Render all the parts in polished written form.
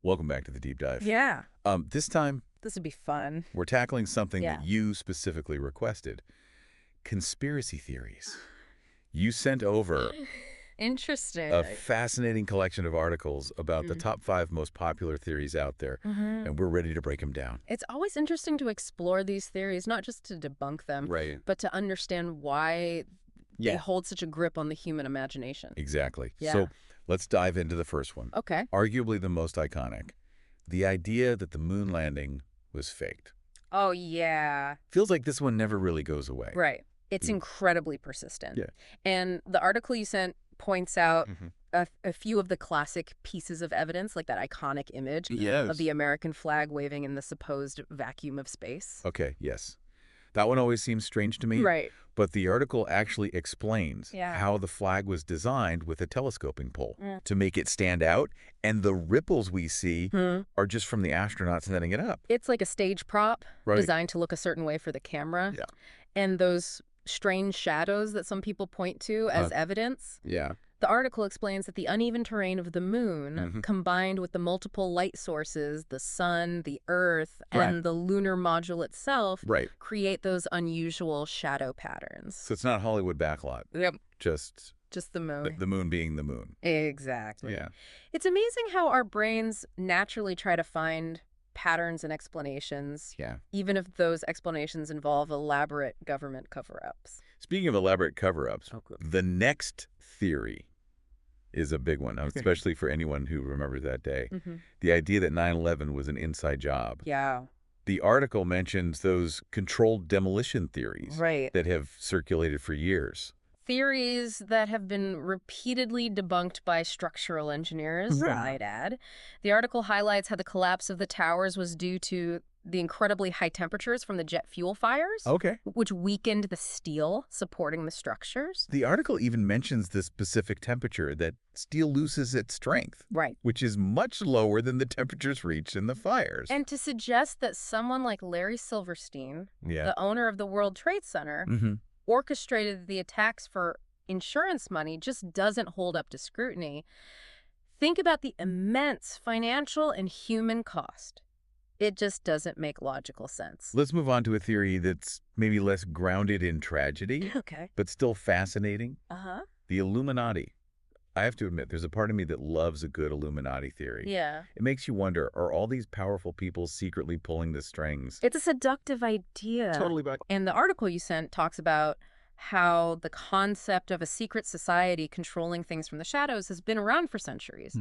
Welcome back to the deep dive. Yeah. This time, This would be fun. we're tackling something Yeah. that you specifically requested. Conspiracy theories. You sent over Interesting. a fascinating collection of articles about the Mm. top 5 most popular theories out there, and we're ready to break them down. It's always interesting to explore these theories, not just to debunk them, Right. but to understand why they Yeah. hold such a grip on the human imagination. Exactly. Yeah. So let's dive into the first one. Okay. Arguably the most iconic. The idea that the moon landing was faked. Oh, yeah. Feels like this one never really goes away. Right. It's Mm. incredibly persistent. Yeah. And the article you sent points out Mhm. a few of the classic pieces of evidence, like that iconic image Yes. of the American flag waving in the supposed vacuum of space. Okay, yes. That one always seems strange to me. Right. But the article actually explains Yeah. how the flag was designed with a telescoping pole Mm. to make it stand out, and the ripples we see Hmm. are just from the astronauts setting it up. It's like a stage prop Right. designed to look a certain way for the camera. Yeah. And those strange shadows that some people point to as evidence. Yeah. The article explains that the uneven terrain of the moon, Mhm. combined with the multiple light sources, the sun, the earth, Right. and the lunar module itself, Right. create those unusual shadow patterns. So it's not Hollywood backlot, Yep. just Just the moon. the moon being the moon. Exactly. Yeah. It's amazing how our brains naturally try to find patterns and explanations, Yeah. even if those explanations involve elaborate government cover-ups. Speaking of elaborate cover-ups, Oh, good. the next theory is a big one, especially for anyone who remembers that day. Mm-hmm. The idea that 9/11 was an inside job. Yeah. The article mentions those controlled demolition theories Right. that have circulated for years. Theories that have been repeatedly debunked by structural engineers, Right. I'd add. The article highlights how the collapse of the towers was due to the incredibly high temperatures from the jet fuel fires, Okay. which weakened the steel supporting the structures. The article even mentions the specific temperature that steel loses its strength, Right. which is much lower than the temperatures reached in the fires. And to suggest that someone like Larry Silverstein, Yeah. the owner of the World Trade Center, Mm-hmm. orchestrated the attacks for insurance money just doesn't hold up to scrutiny. Think about the immense financial and human cost. It just doesn't make logical sense. Let's move on to a theory that's maybe less grounded in tragedy, Okay. but still fascinating. Uh-huh. The Illuminati. I have to admit, there's a part of me that loves a good Illuminati theory. Yeah. It makes you wonder, are all these powerful people secretly pulling the strings? It's a seductive idea. Totally. But And the article you sent talks about how the concept of a secret society controlling things from the shadows has been around for centuries.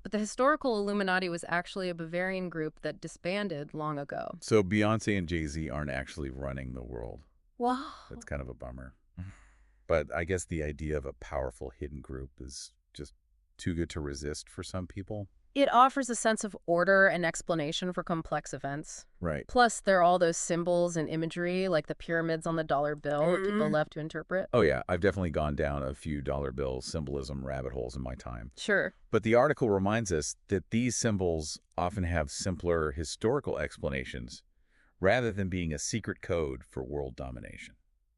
But the historical Illuminati was actually a Bavarian group that disbanded long ago. So Beyonce and Jay-Z aren't actually running the world. Wow. That's kind of a bummer. But I guess the idea of a powerful hidden group is just too good to resist for some people. It offers a sense of order and explanation for complex events. Right. Plus, there are all those symbols and imagery, like the pyramids on the dollar bill, that people love to interpret. Oh, yeah. I've definitely gone down a few dollar bill symbolism rabbit holes in my time. Sure. But the article reminds us that these symbols often have simpler historical explanations rather than being a secret code for world domination.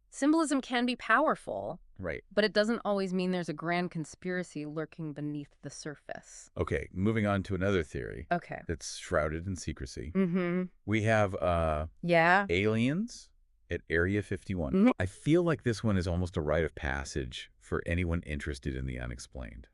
Symbolism can be powerful, Right. but it doesn't always mean there's a grand conspiracy lurking beneath the surface. Okay, moving on to another theory Okay. that's shrouded in secrecy. Mm-hmm. We have Yeah. aliens at Area 51. Mhm. I feel like this one is almost a rite of passage for anyone interested in the unexplained.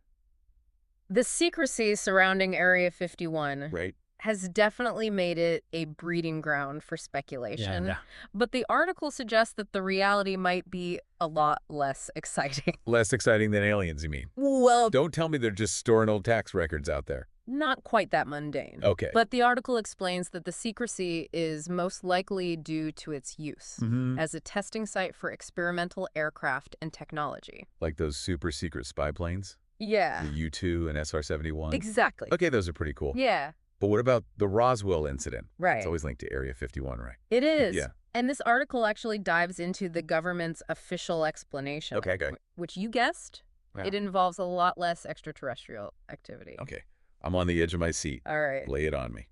The secrecy surrounding Area 51 Right? has definitely made it a breeding ground for speculation. But the article suggests that the reality might be a lot less exciting. Less exciting than aliens, you mean? Well, Don't tell me they're just storing old tax records out there. not quite that mundane. Okay. But the article explains that the secrecy is most likely due to its use Mhm. as a testing site for experimental aircraft and technology. Like those super secret spy planes? Yeah, The U-2 and SR-71? exactly. Okay, those are pretty cool. Yeah, But what about the Roswell incident? right. It's always linked to Area 51, right? It is. Yeah. And this article actually dives into the government's official explanation. Okay, good. Which you guessed, Yeah. it involves a lot less extraterrestrial activity. Okay. I'm on the edge of my seat. All right. Lay it on me.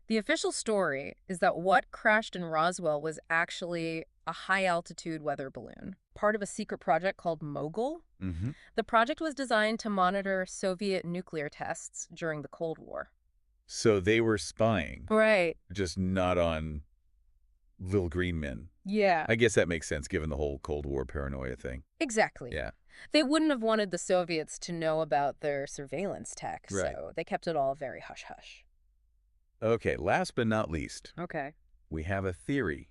The official story is that what crashed in Roswell was actually a high-altitude weather balloon, part of a secret project called Mogul. Mm-hmm. The project was designed to monitor Soviet nuclear tests during the Cold War. So they were spying, Right. just not on little green men. Yeah. I guess that makes sense given the whole Cold War paranoia thing. Exactly. Yeah. They wouldn't have wanted the Soviets to know about their surveillance tech, Right. so they kept it all very hush-hush. Okay, last but not least, Okay. we have a theory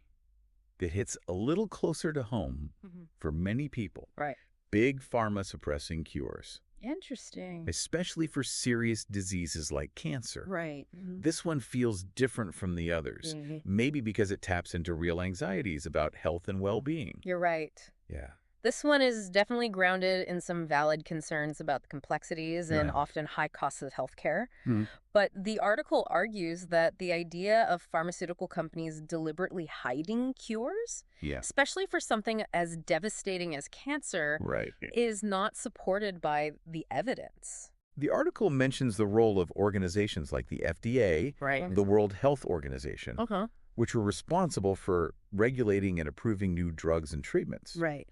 that hits a little closer to home for many people. Right. Big pharma suppressing cures, Interesting. especially for serious diseases like cancer. Right. This one feels different from the others, maybe because it taps into real anxieties about health and well-being. You're right. Yeah. This one is definitely grounded in some valid concerns about the complexities and Right. often high costs of healthcare. Hmm. But the article argues that the idea of pharmaceutical companies deliberately hiding cures, Yeah. especially for something as devastating as cancer, Right. is not supported by the evidence. The article mentions the role of organizations like the FDA, Right. the World Health Organization, Okay. which were responsible for regulating and approving new drugs and treatments. Right.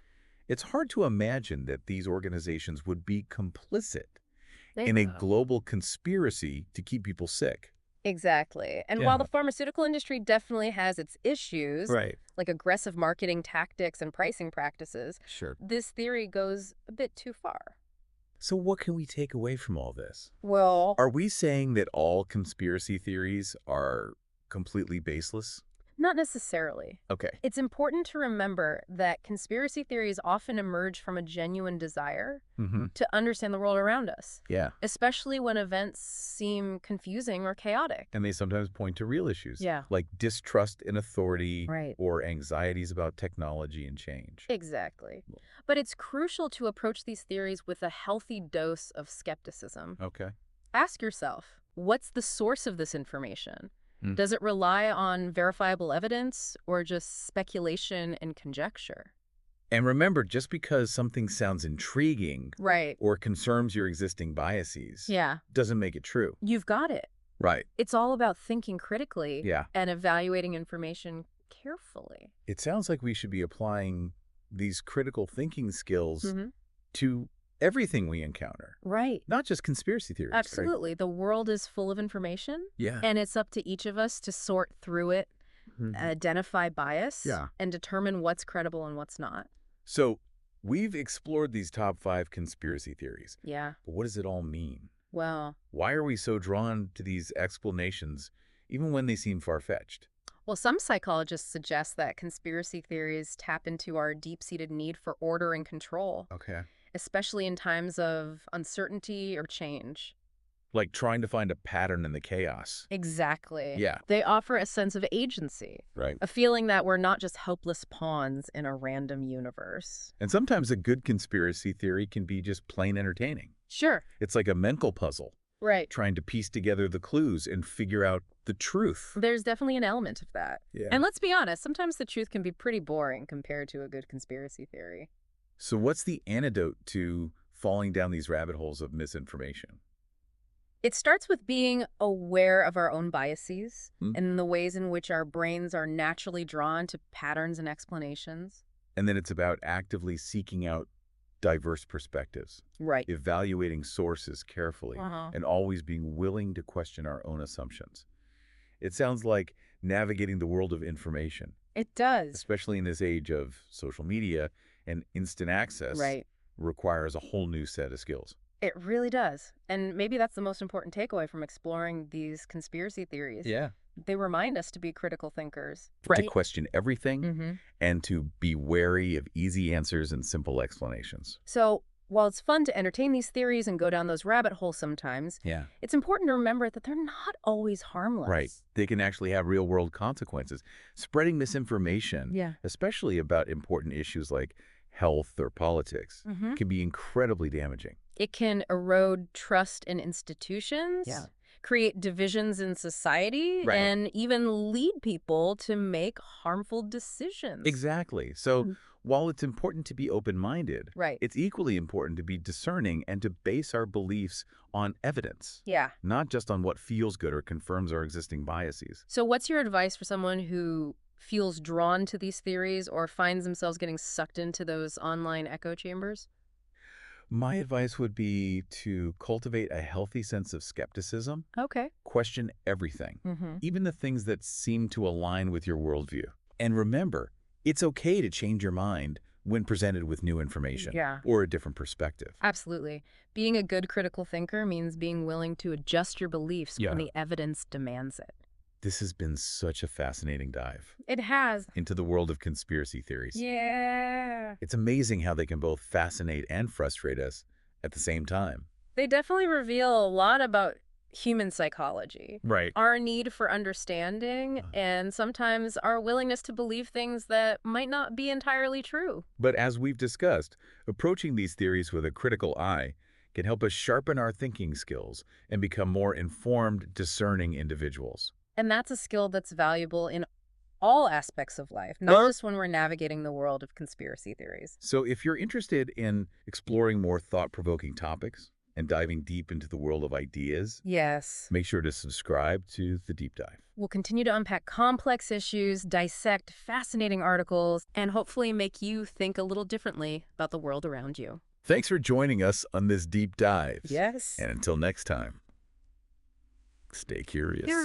It's hard to imagine that these organizations would be complicit in a global conspiracy to keep people sick. Exactly. And Yeah. while the pharmaceutical industry definitely has its issues, Right. like aggressive marketing tactics and pricing practices, Sure. this theory goes a bit too far. So what can we take away from all this? Well, Are we saying that all conspiracy theories are completely baseless? not necessarily. Okay. It's important to remember that conspiracy theories often emerge from a genuine desire Mm-hmm. to understand the world around us, Yeah. especially when events seem confusing or chaotic. And they sometimes point to real issues. Yeah. Like distrust in authority Right. or anxieties about technology and change. Exactly. But it's crucial to approach these theories with a healthy dose of skepticism. Okay. Ask yourself, what's the source of this information? Hmm. Does it rely on verifiable evidence or just speculation and conjecture? And remember, just because something sounds intriguing Right. or confirms your existing biases Yeah. doesn't make it true. You've got it. Right. It's all about thinking critically Yeah. and evaluating information carefully. It sounds like we should be applying these critical thinking skills to everything we encounter, Right. not just conspiracy theories. Right? Absolutely. The world is full of information, Yeah. and it's up to each of us to sort through it, Mhm. identify bias, Yeah. and determine what's credible and what's not. So we've explored these top 5 conspiracy theories, Yeah. but what does it all mean? Well, Why are we so drawn to these explanations, even when they seem far-fetched? some psychologists suggest that conspiracy theories tap into our deep-seated need for order and control, Okay. especially in times of uncertainty or change. Like trying to find a pattern in the chaos. Exactly. Yeah. They offer a sense of agency, Right. a feeling that we're not just helpless pawns in a random universe. And sometimes a good conspiracy theory can be just plain entertaining. Sure. It's like a mental puzzle, Right. trying to piece together the clues and figure out the truth. There's definitely an element of that. Yeah. And let's be honest, sometimes the truth can be pretty boring compared to a good conspiracy theory. So what's the antidote to falling down these rabbit holes of misinformation? It starts with being aware of our own biases Hmm. and the ways in which our brains are naturally drawn to patterns and explanations. And then it's about actively seeking out diverse perspectives, Right. evaluating sources carefully, and always being willing to question our own assumptions. It sounds like navigating the world of information, It does. especially in this age of social media and instant access, Right. requires a whole new set of skills. It really does. And maybe that's the most important takeaway from exploring these conspiracy theories. Yeah. They remind us to be critical thinkers. To question everything Mm-hmm. and to be wary of easy answers and simple explanations. So while it's fun to entertain these theories and go down those rabbit holes sometimes, Yeah. it's important to remember that they're not always harmless. Right. They can actually have real-world consequences. Spreading misinformation, Yeah. especially about important issues like health or politics, Mm-hmm. can be incredibly damaging. It can erode trust in institutions, Yeah. create divisions in society, Right. and even lead people to make harmful decisions. Exactly. So while it's important to be open-minded, Right. it's equally important to be discerning and to base our beliefs on evidence, Yeah. not just on what feels good or confirms our existing biases. So what's your advice for someone who feels drawn to these theories or finds themselves getting sucked into those online echo chambers? My advice would be to cultivate a healthy sense of skepticism, Okay. question everything, Mm-hmm. even the things that seem to align with your worldview. And remember, it's okay to change your mind when presented with new information Yeah. or a different perspective. Absolutely. Being a good critical thinker means being willing to adjust your beliefs when the evidence demands it. This has been such a fascinating dive It has. into the world of conspiracy theories. Yeah. It's amazing how they can both fascinate and frustrate us at the same time. They definitely reveal a lot about human psychology. Right. Our need for understanding and sometimes our willingness to believe things that might not be entirely true. But as we've discussed, approaching these theories with a critical eye can help us sharpen our thinking skills and become more informed, discerning individuals. And that's a skill that's valuable in all aspects of life, not just when we're navigating the world of conspiracy theories. So if you're interested in exploring more thought-provoking topics and diving deep into the world of ideas, Yes. make sure to subscribe to The Deep Dive. We'll continue to unpack complex issues, dissect fascinating articles, and hopefully make you think a little differently about the world around you. Thanks for joining us on this deep dive. Yes. And until next time, stay curious.